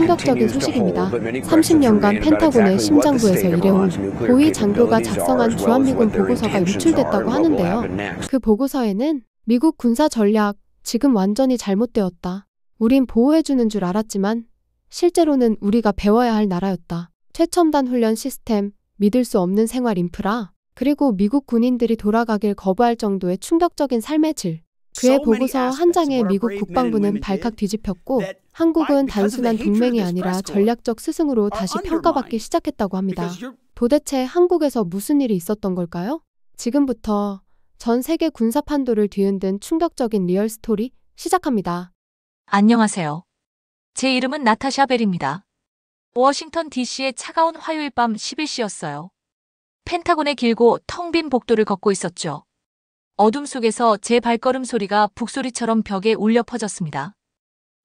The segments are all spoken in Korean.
충격적인 소식입니다. 30년간 펜타곤의 심장부에서 일해온 고위 장교가 작성한 주한미군 보고서가 유출됐다고 하는데요. 그 보고서에는 미국 군사 전략, 지금 완전히 잘못되었다. 우린 보호해주는 줄 알았지만 실제로는 우리가 배워야 할 나라였다. 최첨단 훈련 시스템, 믿을 수 없는 생활 인프라, 그리고 미국 군인들이 돌아가길 거부할 정도의 충격적인 삶의 질. 그의 보고서 한 장에 미국 국방부는 발칵 뒤집혔고 한국은 단순한 동맹이 아니라 전략적 스승으로 다시 평가받기 시작했다고 합니다. 도대체 한국에서 무슨 일이 있었던 걸까요? 지금부터 전 세계 군사 판도를 뒤흔든 충격적인 리얼 스토리 시작합니다. 안녕하세요. 제 이름은 나타샤 벨입니다. 워싱턴 DC의 차가운 화요일 밤 11시였어요. 펜타곤의 길고 텅 빈 복도를 걷고 있었죠. 어둠 속에서 제 발걸음 소리가 북소리처럼 벽에 울려 퍼졌습니다.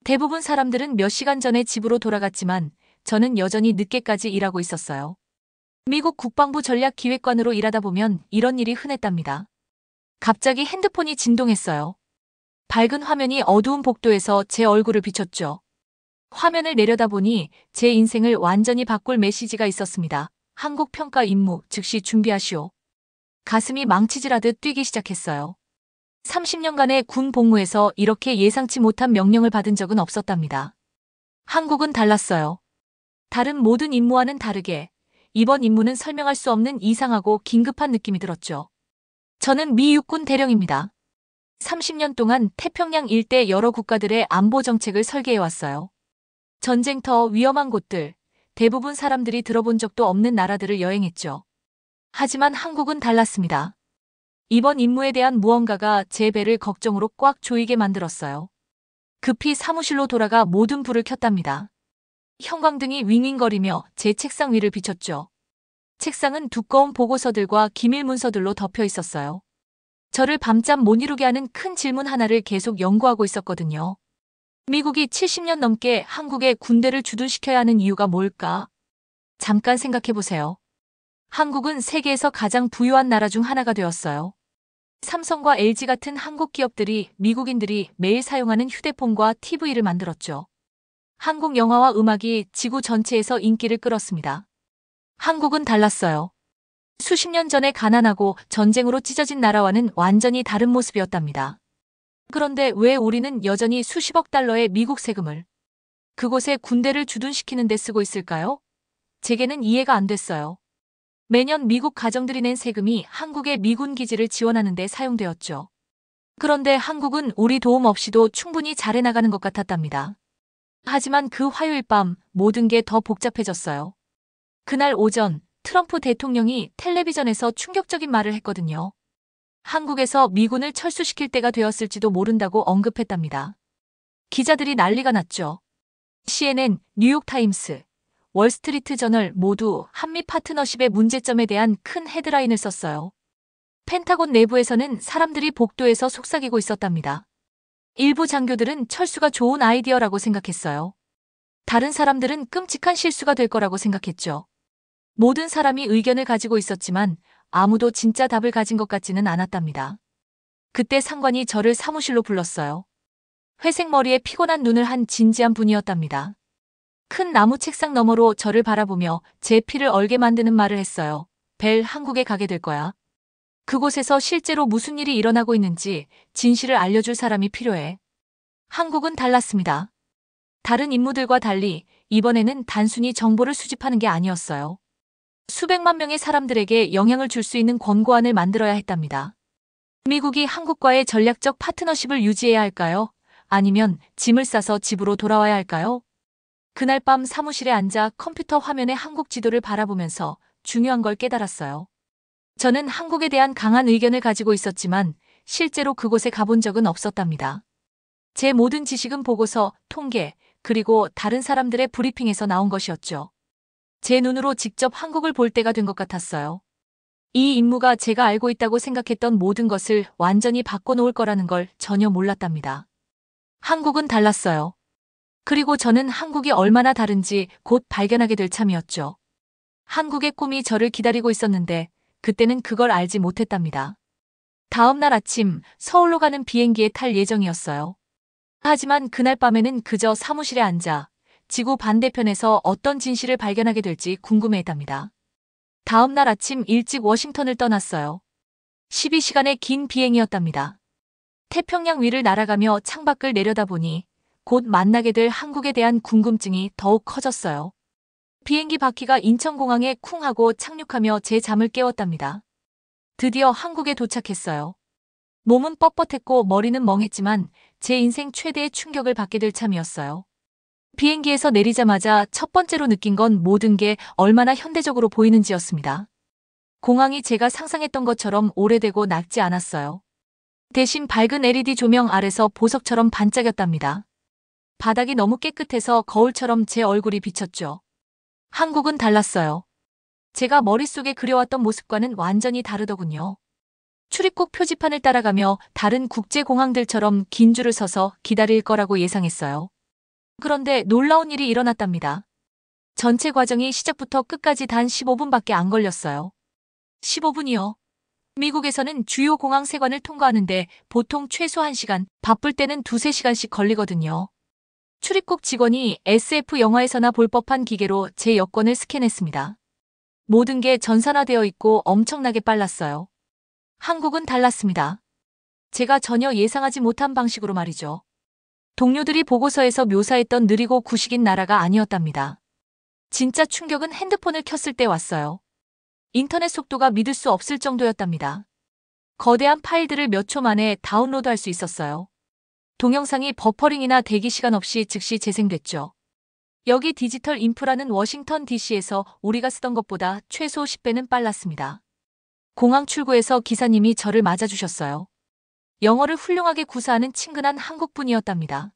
대부분 사람들은 몇 시간 전에 집으로 돌아갔지만 저는 여전히 늦게까지 일하고 있었어요. 미국 국방부 전략기획관으로 일하다 보면 이런 일이 흔했답니다. 갑자기 핸드폰이 진동했어요. 밝은 화면이 어두운 복도에서 제 얼굴을 비췄죠. 화면을 내려다보니 제 인생을 완전히 바꿀 메시지가 있었습니다. 한국 평가 임무 즉시 준비하시오. 가슴이 망치질하듯 뛰기 시작했어요. 30년간의 군 복무에서 이렇게 예상치 못한 명령을 받은 적은 없었답니다. 한국은 달랐어요. 다른 모든 임무와는 다르게 이번 임무는 설명할 수 없는 이상하고 긴급한 느낌이 들었죠. 저는 미 육군 대령입니다. 30년 동안 태평양 일대 여러 국가들의 안보 정책을 설계해왔어요. 전쟁터, 위험한 곳들, 대부분 사람들이 들어본 적도 없는 나라들을 여행했죠. 하지만 한국은 달랐습니다. 이번 임무에 대한 무언가가 제 배를 걱정으로 꽉 조이게 만들었어요. 급히 사무실로 돌아가 모든 불을 켰답니다. 형광등이 윙윙거리며 제 책상 위를 비췄죠. 책상은 두꺼운 보고서들과 기밀 문서들로 덮여 있었어요. 저를 밤잠 못 이루게 하는 큰 질문 하나를 계속 연구하고 있었거든요. 미국이 70년 넘게 한국에 군대를 주둔시켜야 하는 이유가 뭘까? 잠깐 생각해보세요. 한국은 세계에서 가장 부유한 나라 중 하나가 되었어요. 삼성과 LG 같은 한국 기업들이 미국인들이 매일 사용하는 휴대폰과 TV를 만들었죠. 한국 영화와 음악이 지구 전체에서 인기를 끌었습니다. 한국은 달랐어요. 수십 년 전에 가난하고 전쟁으로 찢어진 나라와는 완전히 다른 모습이었답니다. 그런데 왜 우리는 여전히 수십억 달러의 미국 세금을 그곳에 군대를 주둔시키는 데 쓰고 있을까요? 제게는 이해가 안 됐어요. 매년 미국 가정들이 낸 세금이 한국의 미군 기지를 지원하는 데 사용되었죠. 그런데 한국은 우리 도움 없이도 충분히 잘해나가는 것 같았답니다. 하지만 그 화요일 밤 모든 게 더 복잡해졌어요. 그날 오전 트럼프 대통령이 텔레비전에서 충격적인 말을 했거든요. 한국에서 미군을 철수시킬 때가 되었을지도 모른다고 언급했답니다. 기자들이 난리가 났죠. CNN, 뉴욕타임스, 월스트리트 저널 모두 한미 파트너십의 문제점에 대한 큰 헤드라인을 썼어요. 펜타곤 내부에서는 사람들이 복도에서 속삭이고 있었답니다. 일부 장교들은 철수가 좋은 아이디어라고 생각했어요. 다른 사람들은 끔찍한 실수가 될 거라고 생각했죠. 모든 사람이 의견을 가지고 있었지만 아무도 진짜 답을 가진 것 같지는 않았답니다. 그때 상관이 저를 사무실로 불렀어요. 회색 머리에 피곤한 눈을 한 진지한 분이었답니다. 큰 나무 책상 너머로 저를 바라보며 제 피를 얼게 만드는 말을 했어요. 벨, 한국에 가게 될 거야. 그곳에서 실제로 무슨 일이 일어나고 있는지 진실을 알려줄 사람이 필요해. 한국은 달랐습니다. 다른 임무들과 달리 이번에는 단순히 정보를 수집하는 게 아니었어요. 수백만 명의 사람들에게 영향을 줄 수 있는 권고안을 만들어야 했답니다. 미국이 한국과의 전략적 파트너십을 유지해야 할까요? 아니면 짐을 싸서 집으로 돌아와야 할까요? 그날 밤 사무실에 앉아 컴퓨터 화면에 한국 지도를 바라보면서 중요한 걸 깨달았어요. 저는 한국에 대한 강한 의견을 가지고 있었지만 실제로 그곳에 가본 적은 없었답니다. 제 모든 지식은 보고서, 통계, 그리고 다른 사람들의 브리핑에서 나온 것이었죠. 제 눈으로 직접 한국을 볼 때가 된 것 같았어요. 이 임무가 제가 알고 있다고 생각했던 모든 것을 완전히 바꿔놓을 거라는 걸 전혀 몰랐답니다. 한국은 달랐어요. 그리고 저는 한국이 얼마나 다른지 곧 발견하게 될 참이었죠. 한국의 꿈이 저를 기다리고 있었는데 그때는 그걸 알지 못했답니다. 다음 날 아침 서울로 가는 비행기에 탈 예정이었어요. 하지만 그날 밤에는 그저 사무실에 앉아 지구 반대편에서 어떤 진실을 발견하게 될지 궁금해했답니다. 다음 날 아침 일찍 워싱턴을 떠났어요. 12시간의 긴 비행이었답니다. 태평양 위를 날아가며 창밖을 내려다보니 곧 만나게 될 한국에 대한 궁금증이 더욱 커졌어요. 비행기 바퀴가 인천공항에 쿵 하고 착륙하며 제 잠을 깨웠답니다. 드디어 한국에 도착했어요. 몸은 뻣뻣했고 머리는 멍했지만 제 인생 최대의 충격을 받게 될 참이었어요. 비행기에서 내리자마자 첫 번째로 느낀 건 모든 게 얼마나 현대적으로 보이는지였습니다. 공항이 제가 상상했던 것처럼 오래되고 낡지 않았어요. 대신 밝은 LED 조명 아래서 보석처럼 반짝였답니다. 바닥이 너무 깨끗해서 거울처럼 제 얼굴이 비쳤죠. 한국은 달랐어요. 제가 머릿속에 그려왔던 모습과는 완전히 다르더군요. 출입국 표지판을 따라가며 다른 국제공항들처럼 긴 줄을 서서 기다릴 거라고 예상했어요. 그런데 놀라운 일이 일어났답니다. 전체 과정이 시작부터 끝까지 단 15분밖에 안 걸렸어요. 15분이요. 미국에서는 주요 공항 세관을 통과하는데 보통 최소 1시간, 바쁠 때는 2~3시간씩 걸리거든요. 출입국 직원이 SF 영화에서나 볼 법한 기계로 제 여권을 스캔했습니다. 모든 게 전산화되어 있고 엄청나게 빨랐어요. 한국은 달랐습니다. 제가 전혀 예상하지 못한 방식으로 말이죠. 동료들이 보고서에서 묘사했던 느리고 구식인 나라가 아니었답니다. 진짜 충격은 핸드폰을 켰을 때 왔어요. 인터넷 속도가 믿을 수 없을 정도였답니다. 거대한 파일들을 몇 초 만에 다운로드할 수 있었어요. 동영상이 버퍼링이나 대기 시간 없이 즉시 재생됐죠. 여기 디지털 인프라는 워싱턴 DC에서 우리가 쓰던 것보다 최소 10배는 빨랐습니다. 공항 출구에서 기사님이 저를 맞아주셨어요. 영어를 훌륭하게 구사하는 친근한 한국분이었답니다.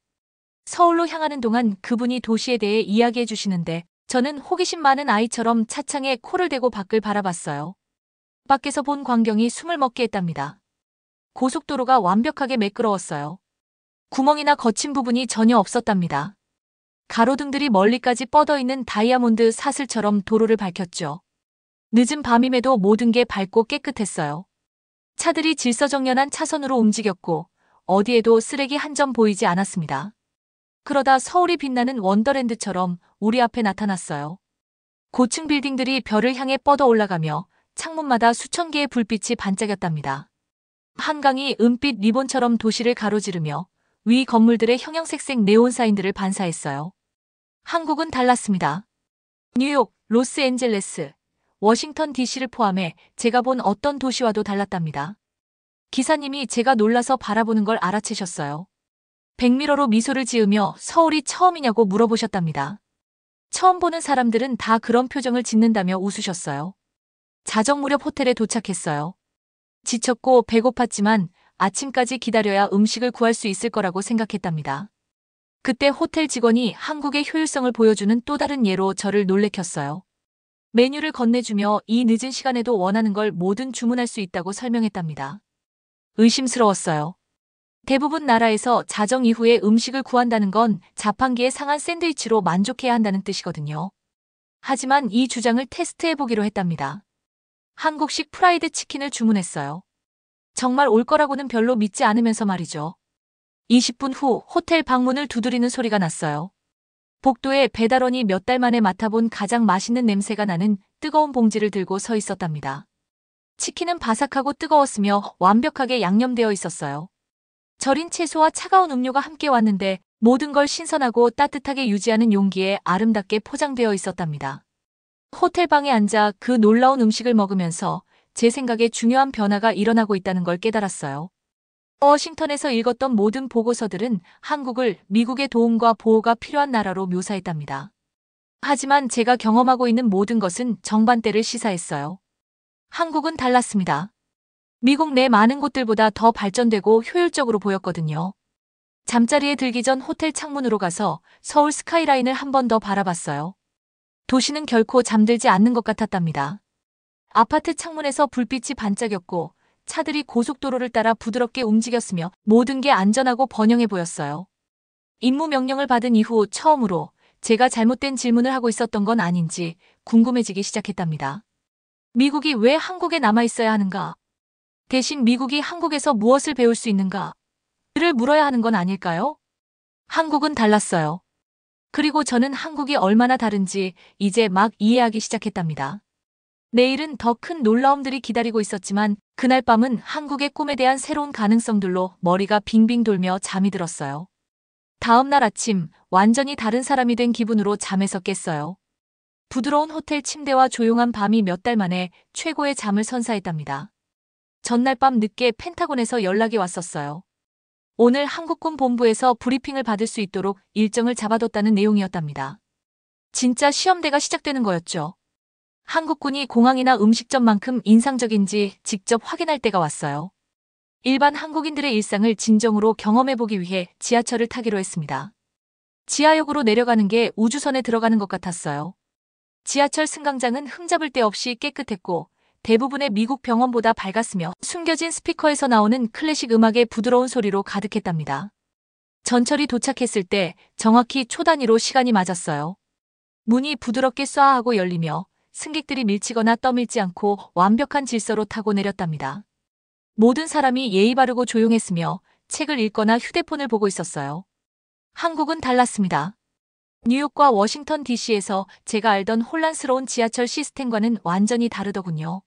서울로 향하는 동안 그분이 도시에 대해 이야기해 주시는데 저는 호기심 많은 아이처럼 차창에 코를 대고 밖을 바라봤어요. 밖에서 본 광경이 숨을 먹게 했답니다. 고속도로가 완벽하게 매끄러웠어요. 구멍이나 거친 부분이 전혀 없었답니다. 가로등들이 멀리까지 뻗어있는 다이아몬드 사슬처럼 도로를 밝혔죠. 늦은 밤임에도 모든 게 밝고 깨끗했어요. 차들이 질서정연한 차선으로 움직였고 어디에도 쓰레기 한 점 보이지 않았습니다. 그러다 서울이 빛나는 원더랜드처럼 우리 앞에 나타났어요. 고층 빌딩들이 별을 향해 뻗어 올라가며 창문마다 수천 개의 불빛이 반짝였답니다. 한강이 은빛 리본처럼 도시를 가로지르며 위 건물들의 형형색색 네온 사인들을 반사했어요. 한국은 달랐습니다. 뉴욕, 로스앤젤레스, 워싱턴 DC를 포함해 제가 본 어떤 도시와도 달랐답니다. 기사님이 제가 놀라서 바라보는 걸 알아채셨어요. 백미러로 미소를 지으며 서울이 처음이냐고 물어보셨답니다. 처음 보는 사람들은 다 그런 표정을 짓는다며 웃으셨어요. 자정 무렵 호텔에 도착했어요. 지쳤고 배고팠지만 아침까지 기다려야 음식을 구할 수 있을 거라고 생각했답니다. 그때 호텔 직원이 한국의 효율성을 보여주는 또 다른 예로 저를 놀래켰어요. 메뉴를 건네주며 이 늦은 시간에도 원하는 걸 뭐든 주문할 수 있다고 설명했답니다. 의심스러웠어요. 대부분 나라에서 자정 이후에 음식을 구한다는 건 자판기에 상한 샌드위치로 만족해야 한다는 뜻이거든요. 하지만 이 주장을 테스트해보기로 했답니다. 한국식 프라이드 치킨을 주문했어요. 정말 올 거라고는 별로 믿지 않으면서 말이죠. 20분 후 호텔 방문을 두드리는 소리가 났어요. 복도에 배달원이 몇 달 만에 맡아본 가장 맛있는 냄새가 나는 뜨거운 봉지를 들고 서 있었답니다. 치킨은 바삭하고 뜨거웠으며 완벽하게 양념되어 있었어요. 절인 채소와 차가운 음료가 함께 왔는데 모든 걸 신선하고 따뜻하게 유지하는 용기에 아름답게 포장되어 있었답니다. 호텔 방에 앉아 그 놀라운 음식을 먹으면서 제 생각에 중요한 변화가 일어나고 있다는 걸 깨달았어요. 워싱턴에서 읽었던 모든 보고서들은 한국을 미국의 도움과 보호가 필요한 나라로 묘사했답니다. 하지만 제가 경험하고 있는 모든 것은 정반대를 시사했어요. 한국은 달랐습니다. 미국 내 많은 곳들보다 더 발전되고 효율적으로 보였거든요. 잠자리에 들기 전 호텔 창문으로 가서 서울 스카이라인을 한 번 더 바라봤어요. 도시는 결코 잠들지 않는 것 같았답니다. 아파트 창문에서 불빛이 반짝였고 차들이 고속도로를 따라 부드럽게 움직였으며 모든 게 안전하고 번영해 보였어요. 임무 명령을 받은 이후 처음으로 제가 잘못된 질문을 하고 있었던 건 아닌지 궁금해지기 시작했답니다. 미국이 왜 한국에 남아 있어야 하는가? 대신 미국이 한국에서 무엇을 배울 수 있는가? 를 물어야 하는 건 아닐까요? 한국은 달랐어요. 그리고 저는 한국이 얼마나 다른지 이제 막 이해하기 시작했답니다. 내일은 더 큰 놀라움들이 기다리고 있었지만 그날 밤은 한국의 꿈에 대한 새로운 가능성들로 머리가 빙빙 돌며 잠이 들었어요. 다음 날 아침 완전히 다른 사람이 된 기분으로 잠에서 깼어요. 부드러운 호텔 침대와 조용한 밤이 몇 달 만에 최고의 잠을 선사했답니다. 전날 밤 늦게 펜타곤에서 연락이 왔었어요. 오늘 한국군 본부에서 브리핑을 받을 수 있도록 일정을 잡아뒀다는 내용이었답니다. 진짜 시험대가 시작되는 거였죠. 한국군이 공항이나 음식점만큼 인상적인지 직접 확인할 때가 왔어요. 일반 한국인들의 일상을 진정으로 경험해보기 위해 지하철을 타기로 했습니다. 지하역으로 내려가는 게 우주선에 들어가는 것 같았어요. 지하철 승강장은 흠잡을 데 없이 깨끗했고 대부분의 미국 병원보다 밝았으며 숨겨진 스피커에서 나오는 클래식 음악의 부드러운 소리로 가득했답니다. 전철이 도착했을 때 정확히 초 단위로 시간이 맞았어요. 문이 부드럽게 쏴하고 열리며 승객들이 밀치거나 떠밀지 않고 완벽한 질서로 타고 내렸답니다. 모든 사람이 예의 바르고 조용했으며 책을 읽거나 휴대폰을 보고 있었어요. 한국은 달랐습니다. 뉴욕과 워싱턴 DC에서 제가 알던 혼란스러운 지하철 시스템과는 완전히 다르더군요.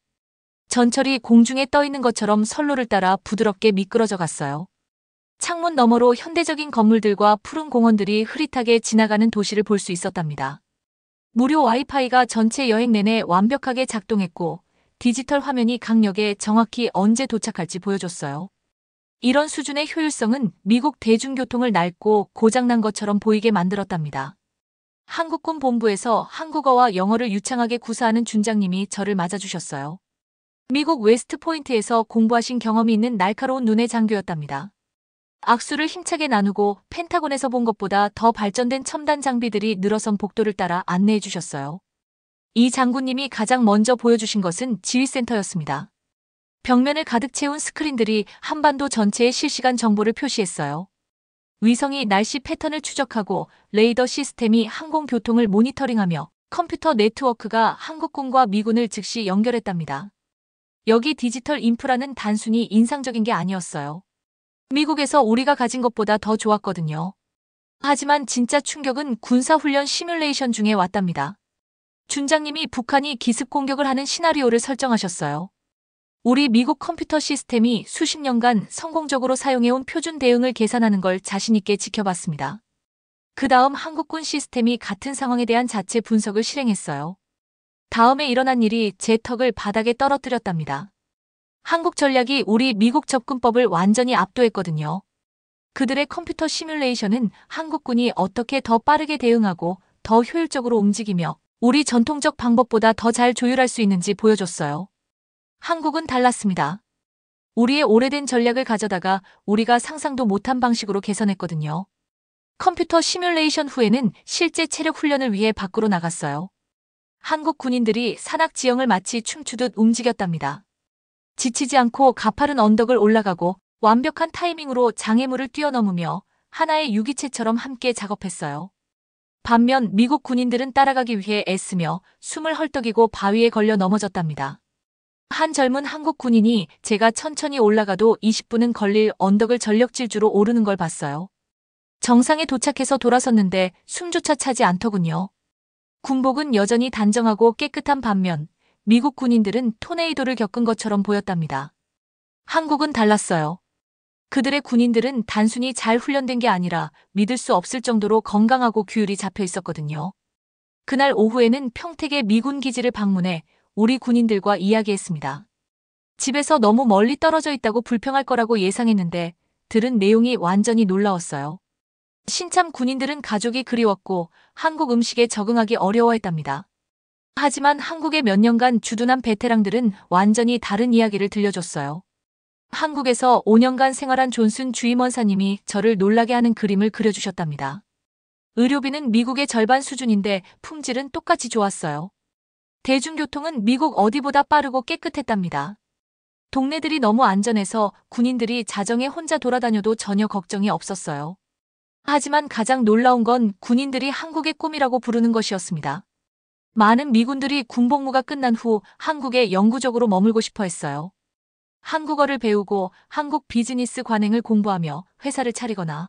전철이 공중에 떠 있는 것처럼 선로를 따라 부드럽게 미끄러져 갔어요. 창문 너머로 현대적인 건물들과 푸른 공원들이 흐릿하게 지나가는 도시를 볼 수 있었답니다. 무료 와이파이가 전체 여행 내내 완벽하게 작동했고 디지털 화면이 각 역에 정확히 언제 도착할지 보여줬어요. 이런 수준의 효율성은 미국 대중교통을 낡고 고장난 것처럼 보이게 만들었답니다. 한국군 본부에서 한국어와 영어를 유창하게 구사하는 준장님이 저를 맞아주셨어요. 미국 웨스트포인트에서 공부하신 경험이 있는 날카로운 눈의 장교였답니다. 악수를 힘차게 나누고 펜타곤에서 본 것보다 더 발전된 첨단 장비들이 늘어선 복도를 따라 안내해 주셨어요. 이 장군님이 가장 먼저 보여주신 것은 지휘센터였습니다. 벽면을 가득 채운 스크린들이 한반도 전체의 실시간 정보를 표시했어요. 위성이 날씨 패턴을 추적하고 레이더 시스템이 항공교통을 모니터링하며 컴퓨터 네트워크가 한국군과 미군을 즉시 연결했답니다. 여기 디지털 인프라는 단순히 인상적인 게 아니었어요. 미국에서 우리가 가진 것보다 더 좋았거든요. 하지만 진짜 충격은 군사훈련 시뮬레이션 중에 왔답니다. 준장님이 북한이 기습 공격을 하는 시나리오를 설정하셨어요. 우리 미국 컴퓨터 시스템이 수십 년간 성공적으로 사용해온 표준 대응을 계산하는 걸 자신있게 지켜봤습니다. 그 다음 한국군 시스템이 같은 상황에 대한 자체 분석을 실행했어요. 다음에 일어난 일이 제 턱을 바닥에 떨어뜨렸답니다. 한국 전략이 우리 미국 접근법을 완전히 압도했거든요. 그들의 컴퓨터 시뮬레이션은 한국군이 어떻게 더 빠르게 대응하고 더 효율적으로 움직이며 우리 전통적 방법보다 더 잘 조율할 수 있는지 보여줬어요. 한국은 달랐습니다. 우리의 오래된 전략을 가져다가 우리가 상상도 못한 방식으로 개선했거든요. 컴퓨터 시뮬레이션 후에는 실제 체력 훈련을 위해 밖으로 나갔어요. 한국 군인들이 산악 지형을 마치 춤추듯 움직였답니다. 지치지 않고 가파른 언덕을 올라가고 완벽한 타이밍으로 장애물을 뛰어넘으며 하나의 유기체처럼 함께 작업했어요. 반면 미국 군인들은 따라가기 위해 애쓰며 숨을 헐떡이고 바위에 걸려 넘어졌답니다. 한 젊은 한국 군인이 제가 천천히 올라가도 20분은 걸릴 언덕을 전력 질주로 오르는 걸 봤어요. 정상에 도착해서 돌아섰는데 숨조차 차지 않더군요. 군복은 여전히 단정하고 깨끗한 반면 미국 군인들은 토네이도를 겪은 것처럼 보였답니다. 한국은 달랐어요. 그들의 군인들은 단순히 잘 훈련된 게 아니라 믿을 수 없을 정도로 건강하고 규율이 잡혀 있었거든요. 그날 오후에는 평택의 미군 기지를 방문해 우리 군인들과 이야기했습니다. 집에서 너무 멀리 떨어져 있다고 불평할 거라고 예상했는데 들은 내용이 완전히 놀라웠어요. 신참 군인들은 가족이 그리웠고 한국 음식에 적응하기 어려워했답니다. 하지만 한국의 몇 년간 주둔한 베테랑들은 완전히 다른 이야기를 들려줬어요. 한국에서 5년간 생활한 존슨 주임원사님이 저를 놀라게 하는 그림을 그려주셨답니다. 의료비는 미국의 절반 수준인데 품질은 똑같이 좋았어요. 대중교통은 미국 어디보다 빠르고 깨끗했답니다. 동네들이 너무 안전해서 군인들이 자정에 혼자 돌아다녀도 전혀 걱정이 없었어요. 하지만 가장 놀라운 건 군인들이 한국의 꿈이라고 부르는 것이었습니다. 많은 미군들이 군복무가 끝난 후 한국에 영구적으로 머물고 싶어 했어요. 한국어를 배우고 한국 비즈니스 관행을 공부하며 회사를 차리거나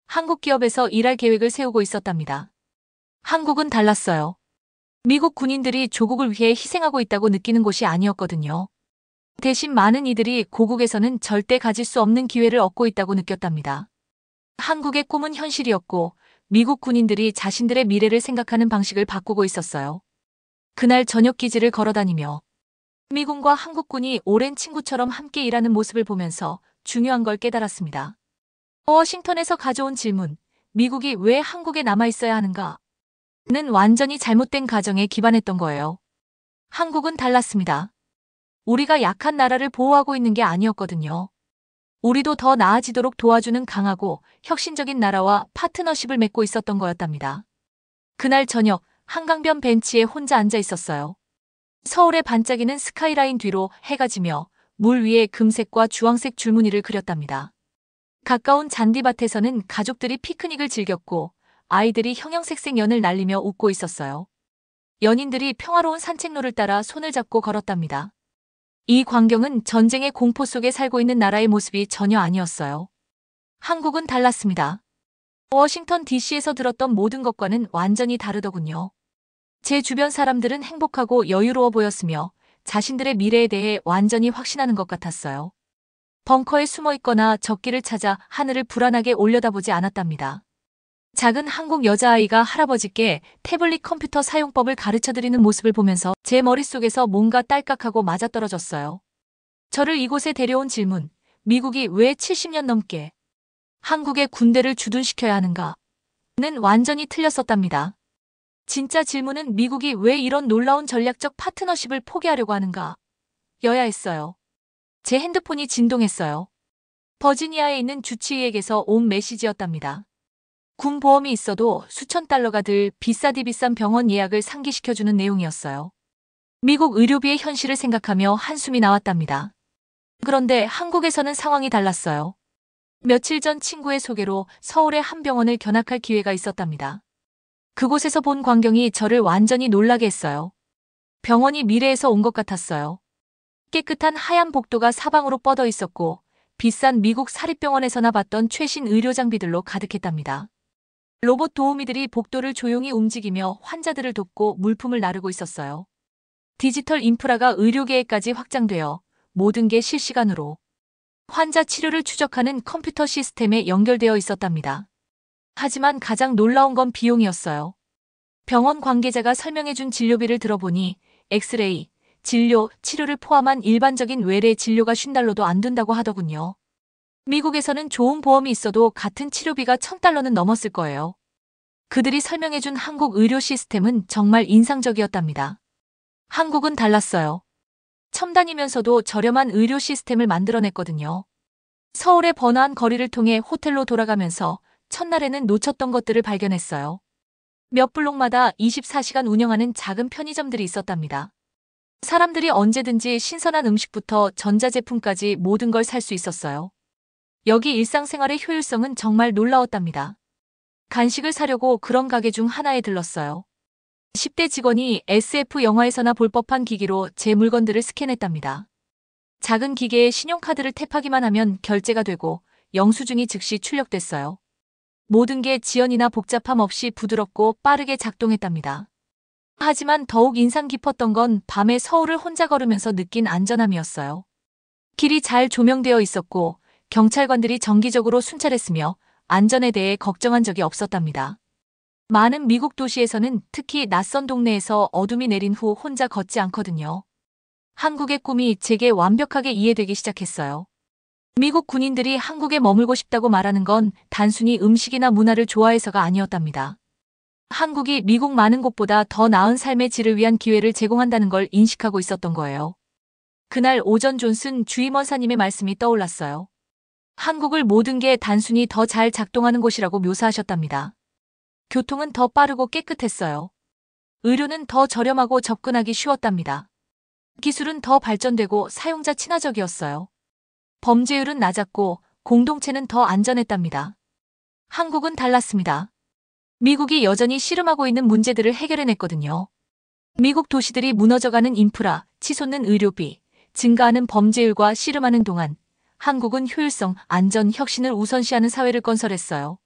한국 기업에서 일할 계획을 세우고 있었답니다. 한국은 달랐어요. 미국 군인들이 조국을 위해 희생하고 있다고 느끼는 곳이 아니었거든요. 대신 많은 이들이 고국에서는 절대 가질 수 없는 기회를 얻고 있다고 느꼈답니다. 한국의 꿈은 현실이었고 미국 군인들이 자신들의 미래를 생각하는 방식을 바꾸고 있었어요. 그날 저녁 기지를 걸어다니며 미군과 한국군이 오랜 친구처럼 함께 일하는 모습을 보면서 중요한 걸 깨달았습니다. 워싱턴에서 가져온 질문, 미국이 왜 한국에 남아 있어야 하는가? 는 완전히 잘못된 가정에 기반했던 거예요. 한국은 달랐습니다. 우리가 약한 나라를 보호하고 있는 게 아니었거든요. 우리도 더 나아지도록 도와주는 강하고 혁신적인 나라와 파트너십을 맺고 있었던 거였답니다. 그날 저녁 한강변 벤치에 혼자 앉아 있었어요. 서울의 반짝이는 스카이라인 뒤로 해가 지며 물 위에 금색과 주황색 줄무늬를 그렸답니다. 가까운 잔디밭에서는 가족들이 피크닉을 즐겼고 아이들이 형형색색 연을 날리며 웃고 있었어요. 연인들이 평화로운 산책로를 따라 손을 잡고 걸었답니다. 이 광경은 전쟁의 공포 속에 살고 있는 나라의 모습이 전혀 아니었어요. 한국은 달랐습니다. 워싱턴 DC에서 들었던 모든 것과는 완전히 다르더군요. 제 주변 사람들은 행복하고 여유로워 보였으며 자신들의 미래에 대해 완전히 확신하는 것 같았어요. 벙커에 숨어 있거나 적기를 찾아 하늘을 불안하게 올려다보지 않았답니다. 작은 한국 여자아이가 할아버지께 태블릿 컴퓨터 사용법을 가르쳐드리는 모습을 보면서 제 머릿속에서 뭔가 딸깍하고 맞아떨어졌어요. 저를 이곳에 데려온 질문, 미국이 왜 70년 넘게 한국의 군대를 주둔시켜야 하는가? 는 완전히 틀렸었답니다. 진짜 질문은 미국이 왜 이런 놀라운 전략적 파트너십을 포기하려고 하는가? 여야 했어요. 제 핸드폰이 진동했어요. 버지니아에 있는 주치의에게서 온 메시지였답니다. 군 보험이 있어도 수천 달러가 들 비싸디 비싼 병원 예약을 상기시켜주는 내용이었어요. 미국 의료비의 현실을 생각하며 한숨이 나왔답니다. 그런데 한국에서는 상황이 달랐어요. 며칠 전 친구의 소개로 서울의 한 병원을 견학할 기회가 있었답니다. 그곳에서 본 광경이 저를 완전히 놀라게 했어요. 병원이 미래에서 온 것 같았어요. 깨끗한 하얀 복도가 사방으로 뻗어 있었고 비싼 미국 사립병원에서나 봤던 최신 의료 장비들로 가득했답니다. 로봇 도우미들이 복도를 조용히 움직이며 환자들을 돕고 물품을 나르고 있었어요. 디지털 인프라가 의료계에까지 확장되어 모든 게 실시간으로 환자 치료를 추적하는 컴퓨터 시스템에 연결되어 있었답니다. 하지만 가장 놀라운 건 비용이었어요. 병원 관계자가 설명해준 진료비를 들어보니 엑스레이, 진료, 치료를 포함한 일반적인 외래 진료가 $50도 안 된다고 하더군요. 미국에서는 좋은 보험이 있어도 같은 치료비가 $1000는 넘었을 거예요. 그들이 설명해준 한국 의료 시스템은 정말 인상적이었답니다. 한국은 달랐어요. 첨단이면서도 저렴한 의료 시스템을 만들어냈거든요. 서울의 번화한 거리를 통해 호텔로 돌아가면서 첫날에는 놓쳤던 것들을 발견했어요. 몇 블록마다 24시간 운영하는 작은 편의점들이 있었답니다. 사람들이 언제든지 신선한 음식부터 전자제품까지 모든 걸 살 수 있었어요. 여기 일상생활의 효율성은 정말 놀라웠답니다. 간식을 사려고 그런 가게 중 하나에 들렀어요. 10대 직원이 SF 영화에서나 볼 법한 기기로 제 물건들을 스캔했답니다. 작은 기계에 신용카드를 탭하기만 하면 결제가 되고 영수증이 즉시 출력됐어요. 모든 게 지연이나 복잡함 없이 부드럽고 빠르게 작동했답니다. 하지만 더욱 인상 깊었던 건 밤에 서울을 혼자 걸으면서 느낀 안전함이었어요. 길이 잘 조명되어 있었고 경찰관들이 정기적으로 순찰했으며 안전에 대해 걱정한 적이 없었답니다. 많은 미국 도시에서는 특히 낯선 동네에서 어둠이 내린 후 혼자 걷지 않거든요. 한국의 꿈이 제게 완벽하게 이해되기 시작했어요. 미국 군인들이 한국에 머물고 싶다고 말하는 건 단순히 음식이나 문화를 좋아해서가 아니었답니다. 한국이 미국 많은 곳보다 더 나은 삶의 질을 위한 기회를 제공한다는 걸 인식하고 있었던 거예요. 그날 오전 존슨 주임원사님의 말씀이 떠올랐어요. 한국을 모든 게 단순히 더 잘 작동하는 곳이라고 묘사하셨답니다. 교통은 더 빠르고 깨끗했어요. 의료는 더 저렴하고 접근하기 쉬웠답니다. 기술은 더 발전되고 사용자 친화적이었어요. 범죄율은 낮았고 공동체는 더 안전했답니다. 한국은 달랐습니다. 미국이 여전히 씨름하고 있는 문제들을 해결해냈거든요. 미국 도시들이 무너져가는 인프라, 치솟는 의료비, 증가하는 범죄율과 씨름하는 동안 한국은 효율성, 안전, 혁신을 우선시하는 사회를 건설했어요.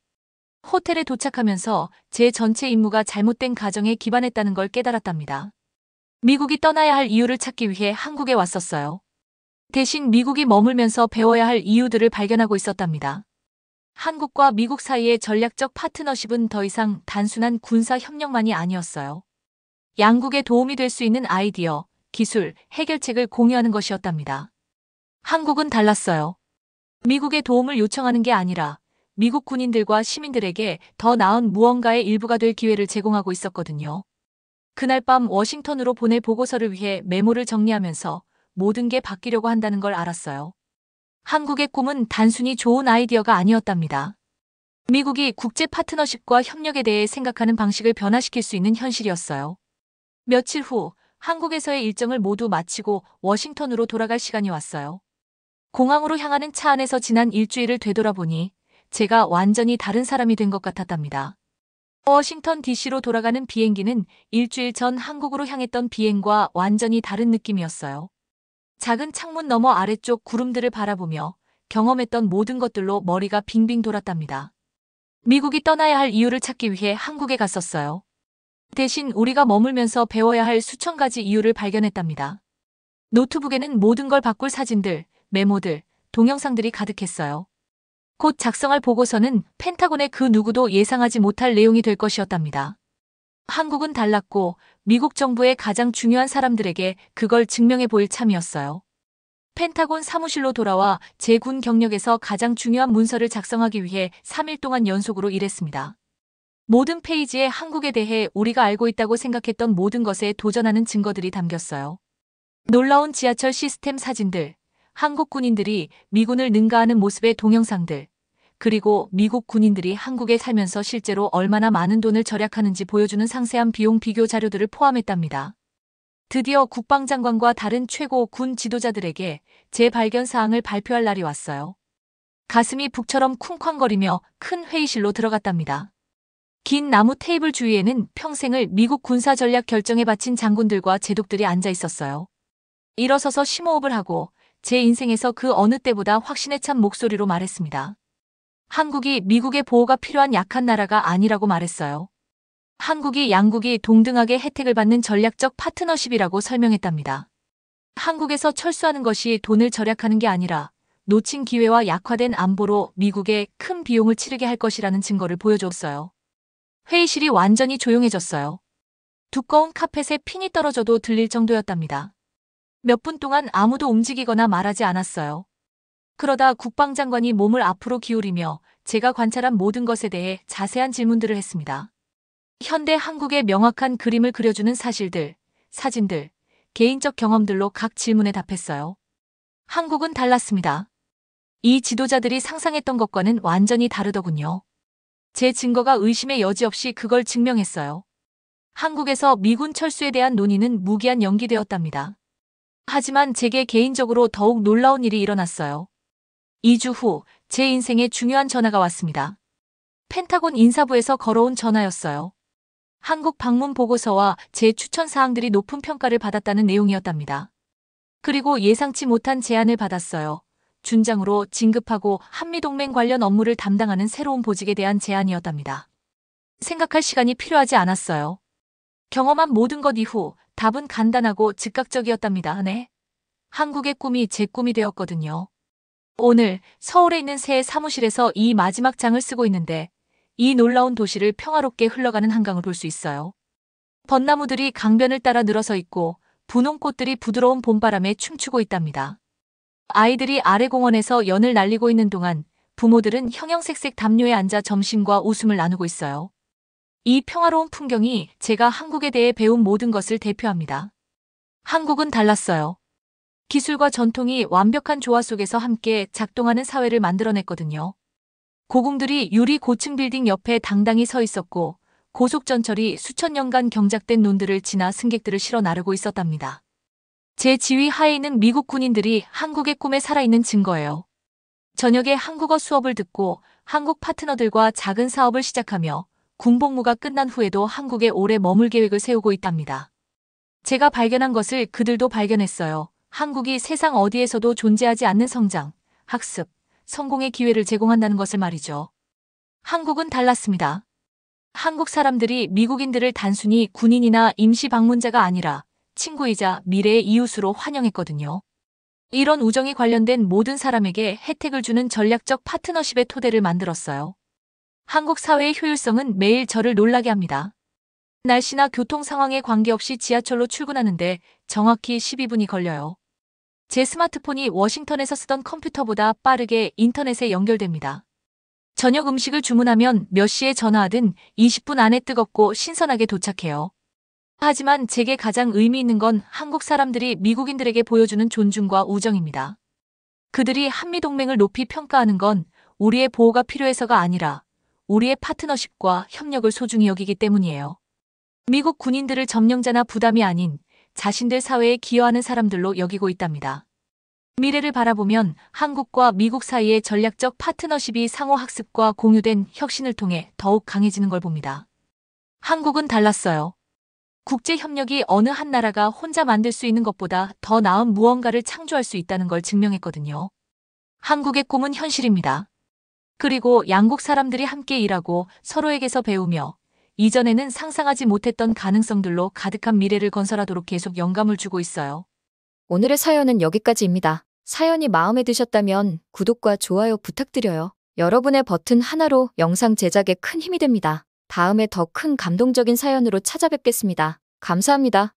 호텔에 도착하면서 제 전체 임무가 잘못된 가정에 기반했다는 걸 깨달았답니다. 미국이 떠나야 할 이유를 찾기 위해 한국에 왔었어요. 대신 미국이 머물면서 배워야 할 이유들을 발견하고 있었답니다. 한국과 미국 사이의 전략적 파트너십은 더 이상 단순한 군사 협력만이 아니었어요. 양국에 도움이 될 수 있는 아이디어, 기술, 해결책을 공유하는 것이었답니다. 한국은 달랐어요. 미국의 도움을 요청하는 게 아니라 미국 군인들과 시민들에게 더 나은 무언가의 일부가 될 기회를 제공하고 있었거든요. 그날 밤 워싱턴으로 보낼 보고서를 위해 메모를 정리하면서 모든 게 바뀌려고 한다는 걸 알았어요. 한국의 꿈은 단순히 좋은 아이디어가 아니었답니다. 미국이 국제 파트너십과 협력에 대해 생각하는 방식을 변화시킬 수 있는 현실이었어요. 며칠 후 한국에서의 일정을 모두 마치고 워싱턴으로 돌아갈 시간이 왔어요. 공항으로 향하는 차 안에서 지난 일주일을 되돌아보니 제가 완전히 다른 사람이 된 것 같았답니다. 워싱턴 DC로 돌아가는 비행기는 일주일 전 한국으로 향했던 비행과 완전히 다른 느낌이었어요. 작은 창문 너머 아래쪽 구름들을 바라보며 경험했던 모든 것들로 머리가 빙빙 돌았답니다. 미국이 떠나야 할 이유를 찾기 위해 한국에 갔었어요. 대신 우리가 머물면서 배워야 할 수천 가지 이유를 발견했답니다. 노트북에는 모든 걸 바꿀 사진들, 메모들, 동영상들이 가득했어요. 곧 작성할 보고서는 펜타곤의 그 누구도 예상하지 못할 내용이 될 것이었답니다. 한국은 달랐고 미국 정부의 가장 중요한 사람들에게 그걸 증명해 보일 참이었어요. 펜타곤 사무실로 돌아와 제 군 경력에서 가장 중요한 문서를 작성하기 위해 3일 동안 연속으로 일했습니다. 모든 페이지에 한국에 대해 우리가 알고 있다고 생각했던 모든 것에 도전하는 증거들이 담겼어요. 놀라운 지하철 시스템 사진들, 한국 군인들이 미군을 능가하는 모습의 동영상들, 그리고 미국 군인들이 한국에 살면서 실제로 얼마나 많은 돈을 절약하는지 보여주는 상세한 비용 비교 자료들을 포함했답니다. 드디어 국방장관과 다른 최고 군 지도자들에게 제 발견 사항을 발표할 날이 왔어요. 가슴이 북처럼 쿵쾅거리며 큰 회의실로 들어갔답니다. 긴 나무 테이블 주위에는 평생을 미국 군사 전략 결정에 바친 장군들과 제독들이 앉아 있었어요. 일어서서 심호흡을 하고 제 인생에서 그 어느 때보다 확신에 찬 목소리로 말했습니다. 한국이 미국의 보호가 필요한 약한 나라가 아니라고 말했어요. 한국이 양국이 동등하게 혜택을 받는 전략적 파트너십이라고 설명했답니다. 한국에서 철수하는 것이 돈을 절약하는 게 아니라 놓친 기회와 약화된 안보로 미국에 큰 비용을 치르게 할 것이라는 증거를 보여줬어요. 회의실이 완전히 조용해졌어요. 두꺼운 카펫에 핀이 떨어져도 들릴 정도였답니다. 몇 분 동안 아무도 움직이거나 말하지 않았어요. 그러다 국방장관이 몸을 앞으로 기울이며 제가 관찰한 모든 것에 대해 자세한 질문들을 했습니다. 현대 한국의 명확한 그림을 그려주는 사실들, 사진들, 개인적 경험들로 각 질문에 답했어요. 한국은 달랐습니다. 이 지도자들이 상상했던 것과는 완전히 다르더군요. 제 증거가 의심의 여지 없이 그걸 증명했어요. 한국에서 미군 철수에 대한 논의는 무기한 연기되었답니다. 하지만 제게 개인적으로 더욱 놀라운 일이 일어났어요. 2주 후 제 인생에 중요한 전화가 왔습니다. 펜타곤 인사부에서 걸어온 전화였어요. 한국 방문 보고서와 제 추천 사항들이 높은 평가를 받았다는 내용이었답니다. 그리고 예상치 못한 제안을 받았어요. 준장으로 진급하고 한미동맹 관련 업무를 담당하는 새로운 보직에 대한 제안이었답니다. 생각할 시간이 필요하지 않았어요. 경험한 모든 것 이후 답은 간단하고 즉각적이었답니다. 네. 한국의 꿈이 제 꿈이 되었거든요. 오늘 서울에 있는 새 사무실에서 이 마지막 장을 쓰고 있는데 이 놀라운 도시를 평화롭게 흘러가는 한강을 볼 수 있어요. 벚나무들이 강변을 따라 늘어서 있고 분홍꽃들이 부드러운 봄바람에 춤추고 있답니다. 아이들이 아래 공원에서 연을 날리고 있는 동안 부모들은 형형색색 담요에 앉아 점심과 웃음을 나누고 있어요. 이 평화로운 풍경이 제가 한국에 대해 배운 모든 것을 대표합니다. 한국은 달랐어요. 기술과 전통이 완벽한 조화 속에서 함께 작동하는 사회를 만들어냈거든요. 고궁들이 유리 고층 빌딩 옆에 당당히 서 있었고 고속전철이 수천 년간 경작된 논들을 지나 승객들을 실어 나르고 있었답니다. 제 지휘 하에 있는 미국 군인들이 한국의 꿈에 살아있는 증거예요. 저녁에 한국어 수업을 듣고 한국 파트너들과 작은 사업을 시작하며 군복무가 끝난 후에도 한국에 오래 머물 계획을 세우고 있답니다. 제가 발견한 것을 그들도 발견했어요. 한국이 세상 어디에서도 존재하지 않는 성장, 학습, 성공의 기회를 제공한다는 것을 말이죠. 한국은 달랐습니다. 한국 사람들이 미국인들을 단순히 군인이나 임시 방문자가 아니라 친구이자 미래의 이웃으로 환영했거든요. 이런 우정이 관련된 모든 사람에게 혜택을 주는 전략적 파트너십의 토대를 만들었어요. 한국 사회의 효율성은 매일 저를 놀라게 합니다. 날씨나 교통 상황에 관계없이 지하철로 출근하는데 정확히 12분이 걸려요. 제 스마트폰이 워싱턴에서 쓰던 컴퓨터보다 빠르게 인터넷에 연결됩니다. 저녁 음식을 주문하면 몇 시에 전화하든 20분 안에 뜨겁고 신선하게 도착해요. 하지만 제게 가장 의미 있는 건 한국 사람들이 미국인들에게 보여주는 존중과 우정입니다. 그들이 한미동맹을 높이 평가하는 건 우리의 보호가 필요해서가 아니라 우리의 파트너십과 협력을 소중히 여기기 때문이에요. 미국 군인들을 점령자나 부담이 아닌 자신들 사회에 기여하는 사람들로 여기고 있답니다. 미래를 바라보면 한국과 미국 사이의 전략적 파트너십이 상호 학습과 공유된 혁신을 통해 더욱 강해지는 걸 봅니다. 한국은 달랐어요. 국제 협력이 어느 한 나라가 혼자 만들 수 있는 것보다 더 나은 무언가를 창조할 수 있다는 걸 증명했거든요. 한국의 꿈은 현실입니다. 그리고 양국 사람들이 함께 일하고 서로에게서 배우며 이전에는 상상하지 못했던 가능성들로 가득한 미래를 건설하도록 계속 영감을 주고 있어요. 오늘의 사연은 여기까지입니다. 사연이 마음에 드셨다면 구독과 좋아요 부탁드려요. 여러분의 버튼 하나로 영상 제작에 큰 힘이 됩니다. 다음에 더 큰 감동적인 사연으로 찾아뵙겠습니다. 감사합니다.